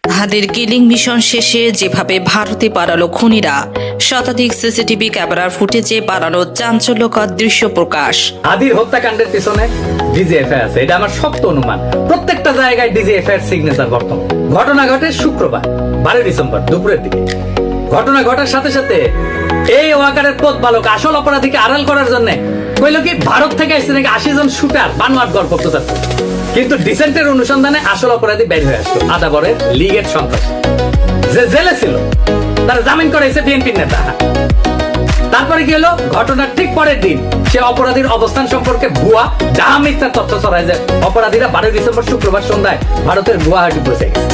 হাদির killing mission শেষে যেভাবে ভারতে পালালো খুনিরা, শতাধিক সিসিটিভি ক্যামেরার ফুটেজে বানানো চাঞ্চল্যকর দৃশ্য প্রকাশ। হাদির হত্যাকাণ্ডের পিছনে ডিজিএফআই আছে, এটা আমার শক্ত অনুমান। প্রত্যেকটা জায়গায় ডিজিএফআই এর সিগনেচার বর্তমান। ঘটনা ঘটে শুক্রবার 12 ডিসেম্বর দুপুরের দিকে। ঘটনা ঘটার সাথে সাথে এই ওয়াকারের পথ বালক আসল অপরাধীকে আড়াল করার জন্য কইল কি ভারত থেকে আসছে নাকি 80 জন শুটার বানোয়াট গড় করতে চাচ্ছে, কিন্তু ডিসেন্টের অনুসন্ধানে আসল অপরাধী বের হয়ে আসলো আদাবরের লীগের সন্ত্রাস যে জেলে ছিল, তারা জামিন করাইছে বিএনপির নেতা। তারপরে কি হলো, ঘটনার ঠিক পরের দিন সে অপরাধীর অবস্থান সম্পর্কে ভুয়া জাহা মিথ্যা তথ্য ছড়ায় যায়। অপরাধীরা 12 ডিসেম্বর শুক্রবার সন্ধ্যায় ভারতের গুয়াহাটি পৌঁছে গেছে।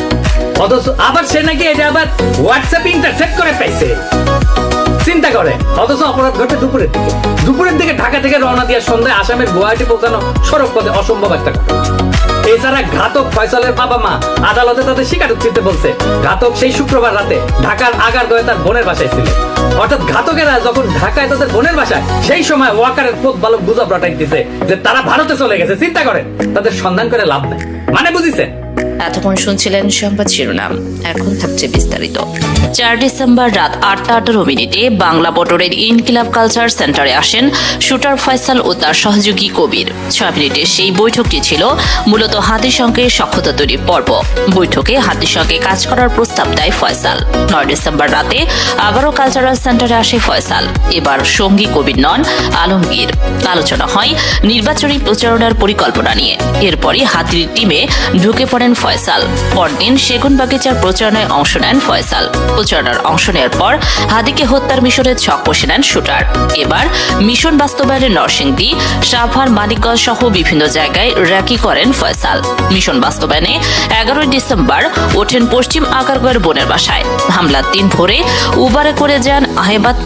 অথচ আবার সে নাকি এটা আবার হোয়াটসঅ্যাপ ইন্টারসেপ্ট করে পাইছে। চিন্তা করে, অথচ অপরাধ ঘটে দুপুরের দিকে ঢাকা থেকে রওনা দিয়ে সন্ধ্যায় আসামের গুয়াহাটি পৌঁছানো সড়ক পথে অসম্ভব একটা ঘটনা। এছাড়া ঘাতক ফয়সালের বাবা মা আদালতে তাদের স্বীকারোক্তিতে বলছে ঘাতক সেই শুক্রবার রাতে ঢাকার আগারগাঁওয়ে তার বোনের বাসায় ছিল। অর্থাৎ ঘাতকেরা যখন ঢাকায় তাদের বোনের বাসায়, সেই সময় ওয়াকারের পথ বালক গুজব রটাই দিতে যে তারা ভারতে চলে গেছে। চিন্তা করেন, তাদের সন্ধান করে লাভ নাই। মানে বুঝিছেন? এতক্ষণ শুনছিলেন সংবাদ শিরোনাম, এখন থাকছে বিস্তারিত। 4 ডিসেম্বর রাত 8:18 বাংলা মোটরের ইনকিলাব কালচার সেন্টারে আসেন শুটার ফয়সাল ও তার সহযোগী কবির। 6 মিনিটের সেই বৈঠকটি ছিল মূলত হাতির সঙ্গে সখ্যতা তৈরির পর্ব। বৈঠকে হাতির সঙ্গে কাজ করার প্রস্তাব দেয় ফয়সাল। 9 ডিসেম্বর রাতে আবারও কালচারাল সেন্টারে আসে ফয়সাল। এবার সঙ্গী কবির নন, আলমগীর। আলোচনা হয় নির্বাচনী প্রচারণার পরিকল্পনা নিয়ে। এরপরই হাতির টিমে ঢুকে পড়েন ফয়সাল। পরদিন সেগুনবাগিচার প্রচারণায় অংশ নেন ফয়সাল। প্রচারণার অংশ নেওয়ার পর হাদিকে হত্যার মিশনে ছক কষে নেন শুটার। এবার মিশন বাস্তবায়নে নরসিংদী, সাভার, মানিকগঞ্জ সহ বিভিন্ন জায়গায় র্যাকি করেন ফয়সাল। মিশন বাস্তবায়নে 11 ডিসেম্বর ওঠেন পশ্চিম আগারগাঁওয়ের বোনের বাসায়। হামলার দিন ভোরে উবারে করে যান আহেবাদ